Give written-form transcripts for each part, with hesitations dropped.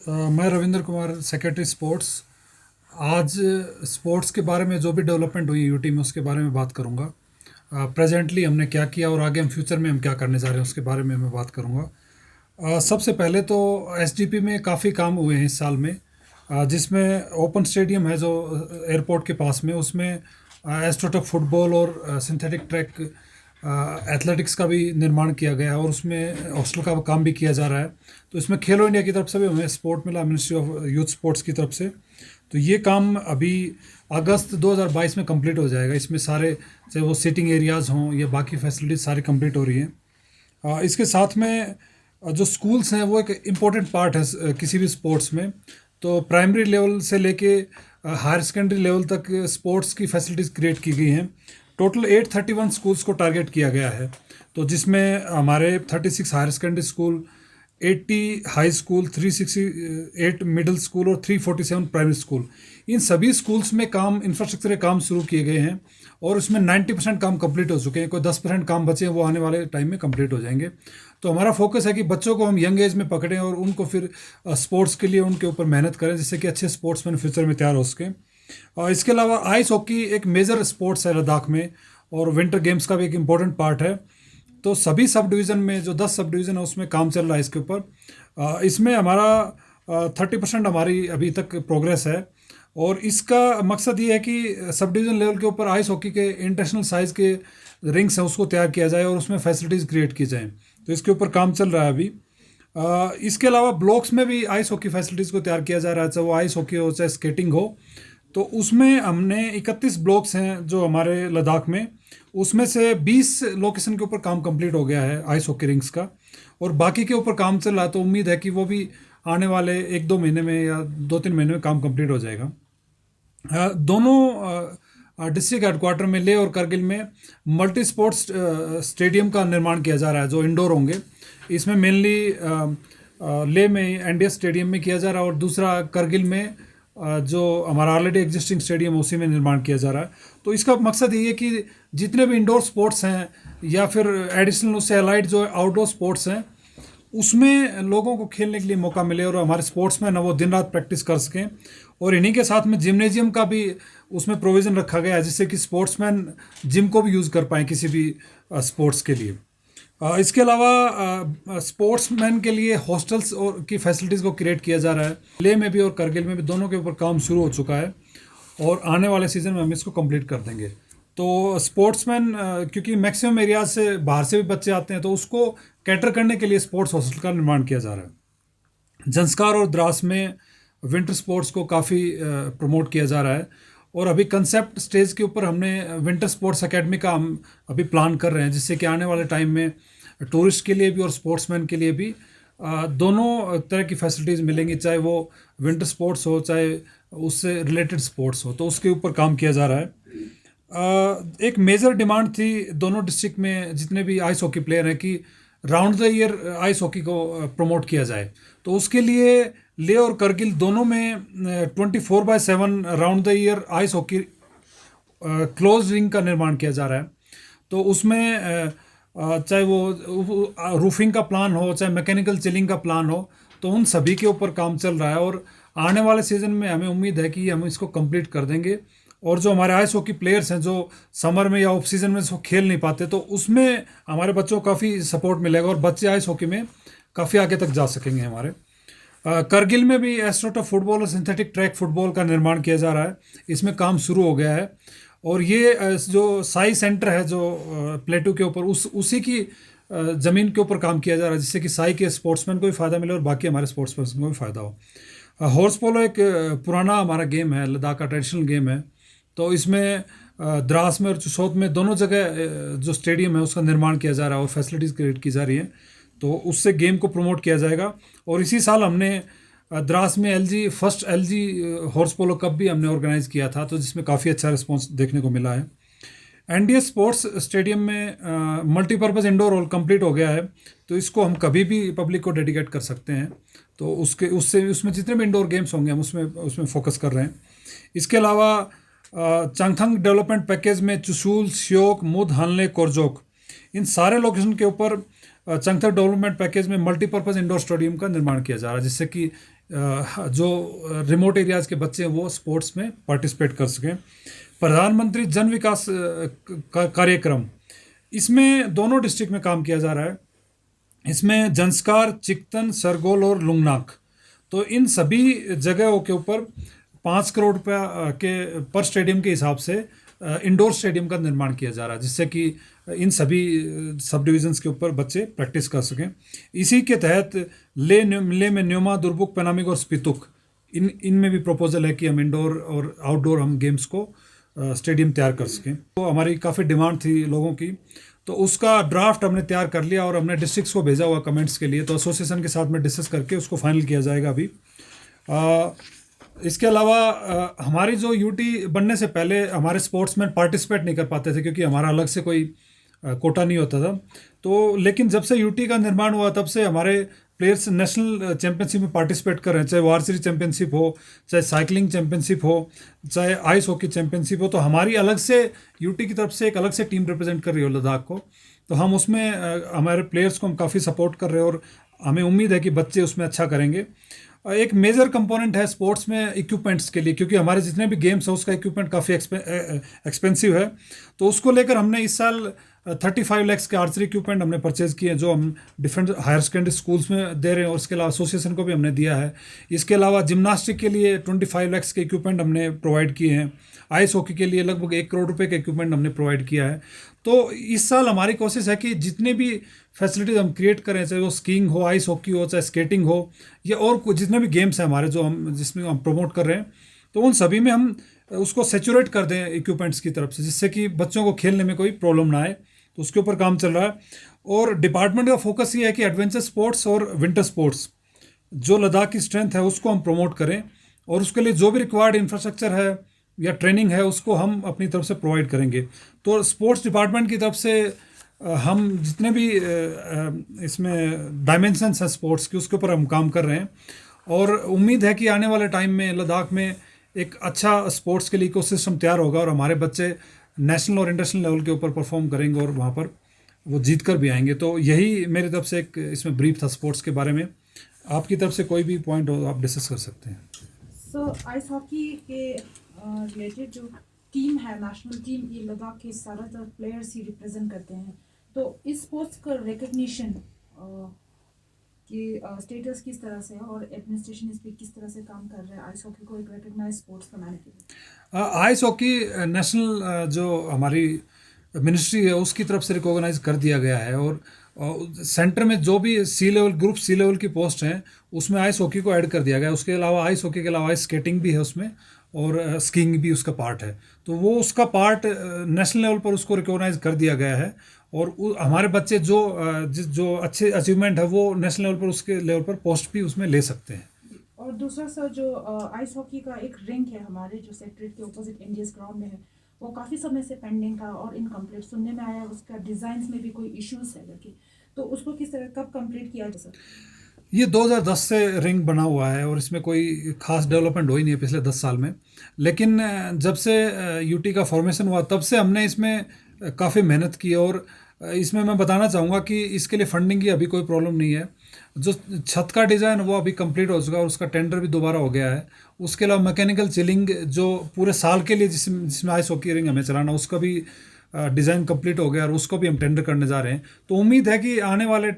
मैं Ravindra Kumar, secretary sports. आज sports के बारे में जो भी डेवलपमेंट हुई यूटी में उसके बारे में बात करूंगा। प्रेजेंटली हमने क्या किया और आगे हम फ्यूचर में हम क्या करने जा रहे हैं उसके बारे में मैं बात करूंगा। सबसे पहले तो एसडीपी में काफ़ी काम हुए हैं इस साल में। जिसमें ओपन स्टेडियम है जो एयरपोर्ट के पास में, उसमें एस्ट्रोटर्फ फुटबॉल और सिंथेटिक ट्रैक एथलेटिक्स का भी निर्माण किया गया है और उसमें हॉस्टल का काम भी किया जा रहा है। तो इसमें खेलो इंडिया की तरफ से भी हमें सपोर्ट मिला, मिनिस्ट्री ऑफ यूथ स्पोर्ट्स की तरफ से। तो ये काम अभी अगस्त 2022 में कंप्लीट हो जाएगा। इसमें सारे, चाहे वो सीटिंग एरियाज़ हों या बाकी फैसिलिटीज़ सारी कंप्लीट हो रही हैं। इसके साथ में जो स्कूल्स हैं वो एक इम्पोर्टेंट पार्ट है किसी भी स्पोर्ट्स में। तो प्राइमरी लेवल से लेके हायर सेकेंडरी लेवल तक स्पोर्ट्स की फैसिलिटीज़ क्रिएट की गई हैं। टोटल 831 स्कूल्स को टारगेट किया गया है। तो जिसमें हमारे 36 higher secondary school, 80 high school, 368 middle school और 347 प्राइमरी स्कूल, इन सभी स्कूल्स में काम, इंफ्रास्ट्रक्चर के काम शुरू किए गए हैं और उसमें 90% काम कंप्लीट हो चुके हैं। कोई 10% काम बचे हैं, वो आने वाले टाइम में कंप्लीट हो जाएंगे। तो हमारा फोकस है कि बच्चों को हम यंग एज में पकड़ें और उनको फिर स्पोर्ट्स के लिए उनके ऊपर मेहनत करें, जिससे कि अच्छे स्पोर्ट्समैन फ्यूचर में तैयार हो सकें। और इसके अलावा आइस हॉकी एक मेजर स्पोर्ट्स है लद्दाख में और विंटर गेम्स का भी एक इम्पोर्टेंट पार्ट है। तो सभी सब डिवीज़न में, जो 10 सब डिवीज़न है, उसमें काम चल रहा है इसके ऊपर। इसमें हमारा 30% हमारी अभी तक प्रोग्रेस है और इसका मकसद ये है कि सब डिवीज़न लेवल के ऊपर आइस हॉकी के इंटरनेशनल साइज़ के रिंग्स हैं उसको तैयार किया जाए और उसमें फैसिलिटीज़ क्रिएट की जाएँ। तो इसके ऊपर काम चल रहा है अभी। इसके अलावा ब्लॉक्स में भी आइस हॉकी फैसिलिटीज़ को तैयार किया जा रहा है, चाहे वो आइस हॉकी हो चाहे स्केटिंग हो। तो उसमें हमने 31 ब्लॉक्स हैं जो हमारे लद्दाख में, उसमें से 20 लोकेशन के ऊपर काम कंप्लीट हो गया है आइस हॉकी रिंग्स का और बाकी के ऊपर काम चल रहा है। तो उम्मीद है कि वो भी आने वाले 1-2 महीने में या 2-3 महीने में काम कंप्लीट हो जाएगा। दोनों डिस्ट्रिक्ट हेडक्वार्टर में, लेह और करगिल में, मल्टी स्पोर्ट्स स्टेडियम का निर्माण किया जा रहा है जो इंडोर होंगे। इसमें मेनली लेह में एनडीएस स्टेडियम में किया जा रहा है और दूसरा करगिल में जो हमारा ऑलरेडी एग्जिस्टिंग स्टेडियम है उसी में निर्माण किया जा रहा है। तो इसका मकसद ये है कि जितने भी इंडोर स्पोर्ट्स हैं या फिर एडिशनल उससे अलाइड जो आउटडोर स्पोर्ट्स हैं उसमें लोगों को खेलने के लिए मौका मिले और हमारे स्पोर्ट्समैन है वो दिन रात प्रैक्टिस कर सकें। और इन्हीं के साथ में जिम्नेजियम का भी उसमें प्रोविज़न रखा गया है, जिससे कि स्पोर्ट्समैन जिम को भी यूज़ कर पाएँ किसी भी स्पोर्ट्स के लिए। इसके अलावा स्पोर्ट्समैन के लिए हॉस्टल्स और की फैसिलिटीज़ को क्रिएट किया जा रहा है। लेह में भी और करगिल में भी, दोनों के ऊपर काम शुरू हो चुका है और आने वाले सीज़न में हम इसको कंप्लीट कर देंगे। तो स्पोर्ट्समैन, क्योंकि मैक्सिमम एरियाज से बाहर से भी बच्चे आते हैं, तो उसको कैटर करने के लिए स्पोर्ट्स हॉस्टल का निर्माण किया जा रहा है। जंस्कार और द्रास में विंटर स्पोर्ट्स को काफ़ी प्रमोट किया जा रहा है और अभी कंसेप्ट स्टेज के ऊपर हमने विंटर स्पोर्ट्स एकेडमी का हम अभी प्लान कर रहे हैं, जिससे कि आने वाले टाइम में टूरिस्ट के लिए भी और स्पोर्ट्समैन के लिए भी दोनों तरह की फैसिलिटीज़ मिलेंगी, चाहे वो विंटर स्पोर्ट्स हो चाहे उससे रिलेटेड स्पोर्ट्स हो। तो उसके ऊपर काम किया जा रहा है। एक मेजर डिमांड थी दोनों डिस्ट्रिक्ट में जितने भी आइस हॉकी प्लेयर हैं कि round the year ice hockey को प्रमोट किया जाए। तो उसके लिए लेह और करगिल दोनों में 24/7 round the year ice hockey close ring का निर्माण किया जा रहा है। तो उसमें चाहे वो रूफिंग का प्लान हो चाहे मैकेनिकल चिलिंग का प्लान हो, तो उन सभी के ऊपर काम चल रहा है और आने वाले सीज़न में हमें उम्मीद है कि हम इसको कंप्लीट कर देंगे। और जो हमारे आइस हॉकी प्लेयर्स हैं जो समर में या ऑफ सीज़न में जो खेल नहीं पाते, तो उसमें हमारे बच्चों को काफ़ी सपोर्ट मिलेगा और बच्चे आइस हॉकी में काफ़ी आगे तक जा सकेंगे हमारे। करगिल में भी एस्ट्रोटर्फ फुटबॉल और सिंथेटिक ट्रैक फुटबॉल का निर्माण किया जा रहा है। इसमें काम शुरू हो गया है और ये जो साई सेंटर है जो प्लेटू के ऊपर, उसी की ज़मीन के ऊपर काम किया जा रहा है, जिससे कि साई के स्पोर्ट्समैन को भी फ़ायदा मिले और बाकी हमारे स्पोर्ट्समैन को भी फ़ायदा हो। हॉर्स पोलो एक पुराना हमारा गेम है, लद्दाख का ट्रेडिशनल गेम है। तो इसमें द्रास में और चुशोत में दोनों जगह जो स्टेडियम है उसका निर्माण किया जा रहा है और फैसिलिटीज़ क्रिएट की जा रही हैं। तो उससे गेम को प्रमोट किया जाएगा। और इसी साल हमने द्रास में फर्स्ट एलजी हॉर्स पोलो कप भी हमने ऑर्गेनाइज़ किया था, तो जिसमें काफ़ी अच्छा रिस्पॉन्स देखने को मिला है। एनडीएस स्पोर्ट्स स्टेडियम में मल्टीपर्पज़ इंडोर हॉल कंप्लीट हो गया है, तो इसको हम कभी भी पब्लिक को डेडिकेट कर सकते हैं। तो उसमें जितने भी इंडोर गेम्स होंगे हम उसमें फोकस कर रहे हैं। इसके अलावा चांगथंग डेवलपमेंट पैकेज में चुशूल, श्योक, मुद, हानले, कोरजोक, इन सारे लोकेशन के ऊपर चांगथंग डेवलपमेंट पैकेज में मल्टीपर्पज़ इंडोर स्टेडियम का निर्माण किया जा रहा है, जिससे कि जो रिमोट एरियाज़ के बच्चे हैं वो स्पोर्ट्स में पार्टिसिपेट कर सकें। प्रधानमंत्री जन विकास कार्यक्रम, इसमें दोनों डिस्ट्रिक्ट में काम किया जा रहा है। इसमें जंस्कार, चिकतन, सरगोल और लुंगनाक, तो इन सभी जगहों के ऊपर 5 करोड़ रुपया के पर स्टेडियम के हिसाब से इंडोर स्टेडियम का निर्माण किया जा रहा है, जिससे कि इन सभी सब डिविजन्स के ऊपर बच्चे प्रैक्टिस कर सकें। इसी के तहत ले में न्योमा, दुर्बुक, पेनामिक और स्पितुक, इनमें भी प्रपोजल है कि हम इंडोर और आउटडोर हम गेम्स को स्टेडियम तैयार कर सकें। तो हमारी काफ़ी डिमांड थी लोगों की, तो उसका ड्राफ्ट हमने तैयार कर लिया और हमने डिस्ट्रिक्ट्स को भेजा हुआ कमेंट्स के लिए। तो एसोसिएशन के साथ में डिस्कस करके उसको फाइनल किया जाएगा अभी। इसके अलावा हमारी जो यूटी बनने से पहले हमारे स्पोर्ट्समैन पार्टिसिपेट नहीं कर पाते थे, क्योंकि हमारा अलग से कोई कोटा नहीं होता था। तो लेकिन जब से यूटी का निर्माण हुआ तब से हमारे प्लेयर्स नेशनल चैंपियनशिप में पार्टिसिपेट कर रहे हैं, चाहे वार्सिटी चैंपियनशिप हो, चाहे साइकिलिंग चैंपियनशिप हो, चाहे आइस हॉकी चैंपियनशिप हो। तो हमारी अलग से यूटी की तरफ से एक अलग से टीम रिप्रेजेंट कर रही हो लद्दाख को। तो हम उसमें हमारे प्लेयर्स को हम काफ़ी सपोर्ट कर रहे हैं और हमें उम्मीद है कि बच्चे उसमें अच्छा करेंगे। एक मेजर कंपोनेंट है स्पोर्ट्स में इक्विपमेंट्स के लिए, क्योंकि हमारे जितने भी गेम्स हैं उसका इक्विपमेंट काफ़ी एक्सपेंसिव है। तो उसको लेकर हमने इस साल 35 लाख के आर्चरी इक्विपमेंट हमने परचेज़ किए हैं, जो हम डिफरेंट हायर सेकेंडरी स्कूल्स में दे रहे हैं और इसके अलावा एसोसिएशन को भी हमने दिया है। इसके अलावा जिम्नास्टिक के लिए 25 लाख के इक्विपमेंट हमने प्रोवाइड किए हैं। आइस हॉकी के लिए लगभग 1 करोड़ रुपए के इक्विपमेंट हमने प्रोवाइड किया है। तो इस साल हमारी कोशिश है कि जितने भी फैसिलिटीज़ हम क्रिएट करें, चाहे वो स्कीइंग हो, आइस हॉकी हो, चाहे स्केटिंग हो, या और जितने भी गेम्स हैं हमारे जो हम जिसमें हम प्रमोट कर रहे हैं, तो उन सभी में हम उसको सेचुरेट कर दें इक्विपमेंट्स की तरफ से, जिससे कि बच्चों को खेलने में कोई प्रॉब्लम ना आए। तो उसके ऊपर काम चल रहा है। और डिपार्टमेंट का फोकस ये है कि एडवेंचर स्पोर्ट्स और विंटर स्पोर्ट्स, जो लद्दाख की स्ट्रेंथ है उसको हम प्रमोट करें, और उसके लिए जो भी रिक्वायर्ड इंफ्रास्ट्रक्चर है या ट्रेनिंग है उसको हम अपनी तरफ से प्रोवाइड करेंगे। तो स्पोर्ट्स डिपार्टमेंट की तरफ से हम जितने भी इसमें डायमेंशंस हैं स्पोर्ट्स की, उसके ऊपर हम काम कर रहे हैं। और उम्मीद है कि आने वाले टाइम में लद्दाख में एक अच्छा स्पोर्ट्स के लिए इकोसिस्टम तैयार होगा और हमारे बच्चे नेशनल और इंटरनेशनल लेवल के ऊपर परफॉर्म करेंगे और वहाँ पर वो जीत कर भी आएंगे। तो यही मेरी तरफ से एक इसमें ब्रीफ था स्पोर्ट्स के बारे में। आपकी तरफ से कोई भी पॉइंट हो आप डिस्कस कर सकते हैं। सो आइस हॉकी के रिलेटेड जो टीम है, नेशनल टीम, ये लद्दाख के ज़्यादातर प्लेयर्स ही रिप्रेजेंट करते हैं। तो इस स्पोर्ट्स का रिकग्निशन कि स्टेटस किस तरह से है और एडमिनिस्ट्रेशन इस पर किस तरह से काम कर रहा है आइस हॉकी को एक रिकग्नाइज स्पोर्ट्स बनाने के लिए? आइस हॉकी नेशनल जो हमारी मिनिस्ट्री है उसकी तरफ से रिकॉग्नाइज कर दिया गया है, और सेंटर में जो भी सी लेवल ग्रुप सी लेवल की पोस्ट हैं उसमें आइस हॉकी को ऐड कर दिया गया है। उसके अलावा आइस हॉकी के अलावा आइस स्केटिंग भी है उसमें, और स्कीइंग भी उसका पार्ट है। तो वो उसका पार्ट नेशनल लेवल पर उसको रिकॉग्नाइज कर दिया गया है, और हमारे बच्चे जो अच्छे अचीवमेंट है वो नेशनल लेवल पर उसके लेवल पर पोस्ट भी उसमें ले सकते हैं। और दूसरा सर, जो आइस हॉकी का एक रिंक है हमारे जो सेक्रेटरीट के ऑपोजिट इंडियस ग्राउंड में है, वो काफ़ी समय से पेंडिंग था और इनकम्प्लीट सुनने में आया। उसका डिज़ाइंस में भी कोई इश्यूज है करके, तो उसको किस तरह कब कंप्लीट किया जाए सर? ये 2010 से रिंग बना हुआ है और इसमें कोई खास डेवलपमेंट हुई नहीं है पिछले 10 साल में। लेकिन जब से यूटी का फॉर्मेशन हुआ तब से हमने इसमें काफ़ी मेहनत की, और इसमें मैं बताना चाहूँगा कि इसके लिए फंडिंग की अभी कोई प्रॉब्लम नहीं है। जो छत का डिज़ाइन वो अभी कंप्लीट हो चुका है और उसका टेंडर भी दोबारा हो गया है। उसके अलावा मैकेनिकल चिलिंग जो पूरे साल के लिए जिसमें आइस हॉकी रिंग हमें चलाना, उसका भी डिज़ाइन कंप्लीट हो गया और उसको भी हम टेंडर करने जा रहे हैं। तो उम्मीद है कि आने वाले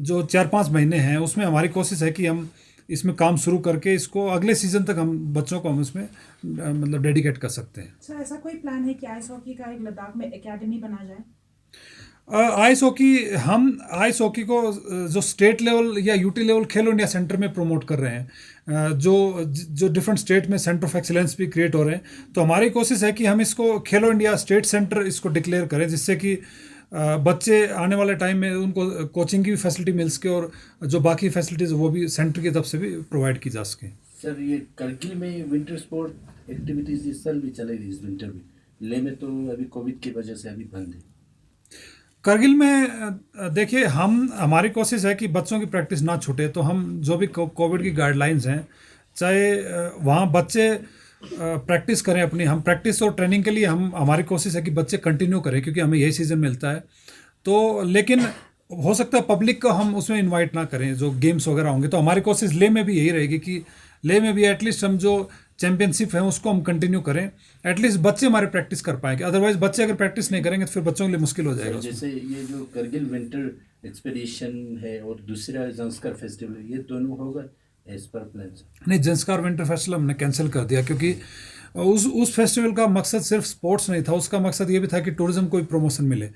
जो 4-5 महीने हैं उसमें हमारी कोशिश है कि हम इसमें काम शुरू करके इसको अगले सीज़न तक हम बच्चों को हम इसमें मतलब डेडिकेट कर सकते हैं। सर, ऐसा कोई प्लान है कि आइस हॉकी का एक लद्दाख में एकेडमी बना जाए? आइस हॉकी को जो स्टेट लेवल या यूटी लेवल खेलो इंडिया सेंटर में प्रमोट कर रहे हैं, जो डिफरेंट स्टेट में सेंटर ऑफ एक्सीलेंस भी क्रिएट हो रहे हैं। तो हमारी कोशिश है कि हम इसको खेलो इंडिया स्टेट सेंटर इसको डिक्लेयर करें, जिससे कि बच्चे आने वाले टाइम में उनको कोचिंग की भी फैसिलिटी मिल सके और जो बाकी फैसिलिटीज़ वो भी सेंटर की तरफ से भी प्रोवाइड की जा सके। सर, ये करगिल में विंटर स्पोर्ट एक्टिविटीज़ इस साल भी चलेगी इस विंटर में? लेह में तो अभी कोविड की वजह से अभी बंद है। करगिल में देखिए, हमारी कोशिश है कि बच्चों की प्रैक्टिस ना छूटे, तो हम जो भी कोविड की गाइडलाइंस हैं, चाहे वहाँ बच्चे प्रैक्टिस करें अपनी, हम प्रैक्टिस और ट्रेनिंग के लिए हमारी कोशिश है कि बच्चे कंटिन्यू करें, क्योंकि हमें यही सीज़न मिलता है। तो लेकिन हो सकता है पब्लिक को हम उसमें इनवाइट ना करें, जो गेम्स वगैरह होंगे। तो हमारी कोशिश ले में भी यही रहेगी कि ले में भी एटलीस्ट हम जो चैंपियनशिप है उसको हम कंटिन्यू करें, एटलीस्ट बच्चे हमारे प्रैक्टिस कर पाएंगे। अदरवाइज बच्चे अगर प्रैक्टिस नहीं करेंगे तो फिर बच्चों के लिए मुश्किल हो जाएगा उसमें। जैसे ये जो करगिल विंटर एक्सपीडिशन है और दूसरा ज़ंस्कार फेस्टिवल, ये दोनों होगा एज पर प्लान? नहीं, ज़ंस्कार विंटर फेस्टिवल हमने कैंसिल कर दिया, क्योंकि उस फेस्टिवल का मकसद सिर्फ स्पोर्ट्स नहीं था, उसका मकसद ये भी था कि टूरिज्म को भी प्रमोशन मिले।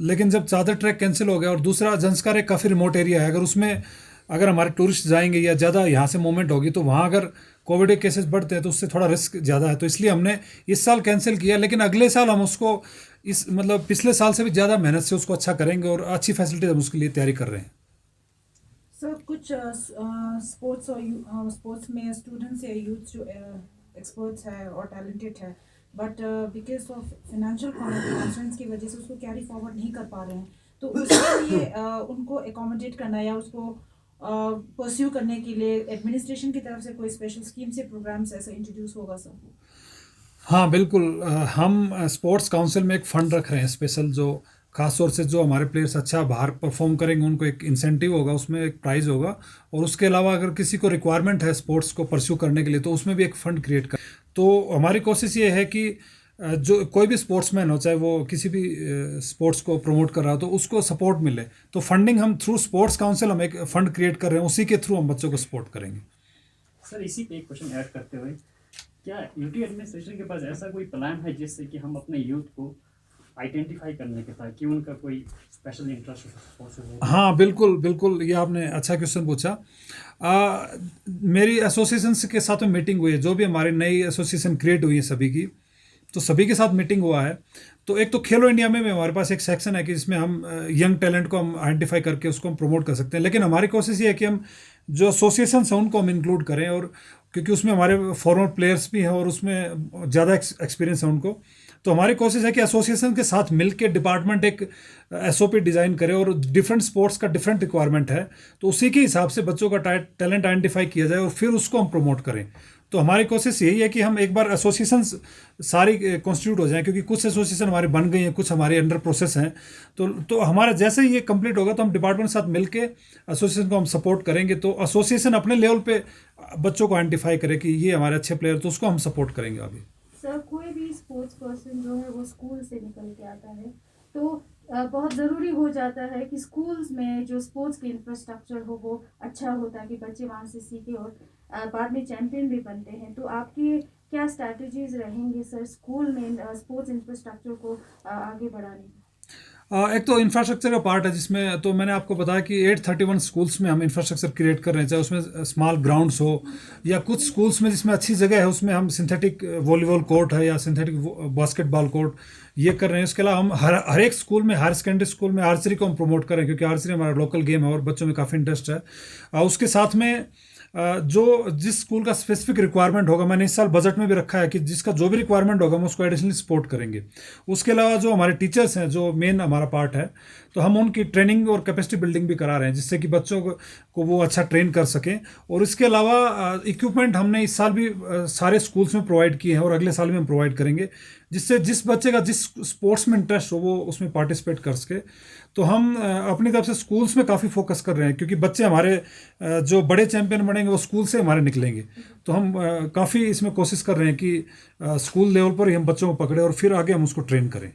लेकिन जब चादर ट्रैक कैंसिल हो गया, और दूसरा ज़ंस्कार एक काफ़ी रिमोट एरिया है, अगर हमारे टूरिस्ट जाएंगे या ज़्यादा यहाँ से मूवमेंट होगी तो वहाँ अगर कोविड के केसेस बढ़ते हैं तो उससे थोड़ा रिस्क ज़्यादा है। तो इसलिए हमने इस साल कैंसिल किया, लेकिन अगले साल हम उसको पिछले साल से भी ज़्यादा मेहनत से उसको अच्छा करेंगे और अच्छी फैसिलिटीज हम उसके लिए तैयारी कर रहे हैं। सर, कुछ स्पोर्ट्स में स्टूडेंट्स या यूथ जो एक्सपर्ट्स है और टैलेंटेड है, but because of financial constraints की वजह से उसको कैरी फॉरवर्ड नहीं कर पा रहे हैं, तो उसके लिए उनको एकोमोडेट करना या उसको परस्यू करने के लिए एडमिनिस्ट्रेशन की तरफ से कोई स्पेशल स्कीम्स या प्रोग्राम्स ऐसा इंट्रोड्यूस होगा सर? हाँ बिल्कुल, हम स्पोर्ट्स काउंसिल में एक फ़ंड रख रहे हैं स्पेशल, जो खास तौर से जो हमारे प्लेयर्स अच्छा बाहर परफॉर्म करेंगे उनको एक इंसेंटिव होगा, उसमें एक प्राइज़ होगा। और उसके अलावा अगर किसी को रिक्वायरमेंट है स्पोर्ट्स को परस्यू करने के लिए तो उसमें भी एक फ़ंड क्रिएट कर। तो हमारी कोशिश ये है कि जो कोई भी स्पोर्ट्समैन हो, चाहे वो किसी भी स्पोर्ट्स को प्रमोट कर रहा हो, तो उसको सपोर्ट मिले। तो फंडिंग हम थ्रू स्पोर्ट्स काउंसिल हम एक फ़ंड क्रिएट कर रहे हैं, उसी के थ्रू हम बच्चों को सपोर्ट करेंगे। सर, इसी पे एक क्वेश्चन ऐड करते हुए, क्या यूटी एडमिनिस्ट्रेशन के पास ऐसा कोई प्लान है जिससे कि हम अपने यूथ को आइडेंटिफाई करने के साथ कि उनका कोई स्पेशल इंटरेस्ट हो? हाँ बिल्कुल बिल्कुल, ये आपने अच्छा क्वेश्चन पूछा। मेरी एसोसिएशन के साथ में मीटिंग हुई है, जो भी हमारी नई एसोसिएशन क्रिएट हुई है सभी की, तो सभी के साथ मीटिंग हुआ है। तो एक तो खेलो इंडिया में हमारे पास एक सेक्शन है कि जिसमें हम यंग टैलेंट को हम आइडेंटिफाई करके उसको हम प्रमोट कर सकते हैं। लेकिन हमारी कोशिश ये है कि हम जो एसोसिएशंस हैं उनको हम इंक्लूड करें, और क्योंकि उसमें हमारे फॉरमर प्लेयर्स भी हैं और उसमें ज़्यादा एक्सपीरियंस है उनको। तो हमारी कोशिश है कि एसोसिएशन के साथ मिलकर डिपार्टमेंट एक एसओपी डिज़ाइन करे, और डिफरेंट स्पोर्ट्स का डिफरेंट रिक्वायरमेंट है, तो उसी के हिसाब से बच्चों का टैलेंट आइडेंटिफाई किया जाए और फिर उसको हम प्रमोट करें। तो हमारी कोशिश यही है कि हम एक बार एसोसिएशन सारी कॉन्स्टिट्यूट हो जाएं, क्योंकि कुछ एसोसिएशन हमारी बन गई हैं, कुछ हमारे अंडर प्रोसेस हैं। तो हमारा जैसे ही ये कंप्लीट होगा तो हम डिपार्टमेंट के साथ मिलके एसोसिएशन को हम सपोर्ट करेंगे। तो एसोसिएशन अपने लेवल पे बच्चों को आइडेंटिफाई करे कि ये हमारे अच्छे प्लेयर, तो उसको हम सपोर्ट करेंगे अभी। सर, कोई भी स्पोर्ट्स पर्सन जो है वो स्कूल से निकल के आता है, तो बहुत ज़रूरी हो जाता है कि स्कूल्स में जो स्पोर्ट्स की इंफ्रास्ट्रक्चर हो वो अच्छा हो, ताकि बच्चे वहाँ से सीखे और बाद में चैंपियन भी बनते हैं। तो आपकी क्या स्ट्रैटेजीज रहेंगे सर स्कूल में स्पोर्ट्स इंफ्रास्ट्रक्चर को आगे बढ़ाने में? एक तो इंफ्रास्ट्रक्चर का पार्ट है, जिसमें तो मैंने आपको बताया कि 831 स्कूल्स में हम इंफ्रास्ट्रक्चर क्रिएट कर रहे हैं, चाहे उसमें स्मॉल ग्राउंड्स हो या कुछ स्कूल्स में जिसमें अच्छी जगह है उसमें हम सिंथेटिक वॉलीबॉल कोर्ट है या सिंथेटिक बास्केटबॉल कोर्ट ये कर रहे हैं। इसके अलावा हम हर एक स्कूल में, हायर सेकेंडरी स्कूल में आर्चरी को हम प्रमोट कर रहे हैं, क्योंकि आर्चरी हमारा लोकल गेम है और बच्चों में काफ़ी इंटरेस्ट है। उसके साथ में जो जिस स्कूल का स्पेसिफिक रिक्वायरमेंट होगा, मैंने इस साल बजट में भी रखा है कि जिसका जो भी रिक्वायरमेंट होगा हम उसको एडिशनली सपोर्ट करेंगे। उसके अलावा जो हमारे टीचर्स हैं, जो मेन हमारा पार्ट है, तो हम उनकी ट्रेनिंग और कैपेसिटी बिल्डिंग भी करा रहे हैं, जिससे कि बच्चों को वो अच्छा ट्रेन कर सकें। और इसके अलावा इक्विपमेंट हमने इस साल भी सारे स्कूल्स में प्रोवाइड किए हैं और अगले साल भी हम प्रोवाइड करेंगे, जिससे जिस बच्चे का जिस स्पोर्ट्स में इंटरेस्ट हो वो उसमें पार्टिसिपेट कर सके। तो हम अपनी तरफ से स्कूल्स में काफ़ी फोकस कर रहे हैं, क्योंकि बच्चे हमारे जो बड़े चैंपियन बनेंगे वो स्कूल से हमारे निकलेंगे। तो हम काफ़ी इसमें कोशिश कर रहे हैं कि स्कूल लेवल पर ही हम बच्चों को पकड़े और फिर आगे हम उसको ट्रेन करें।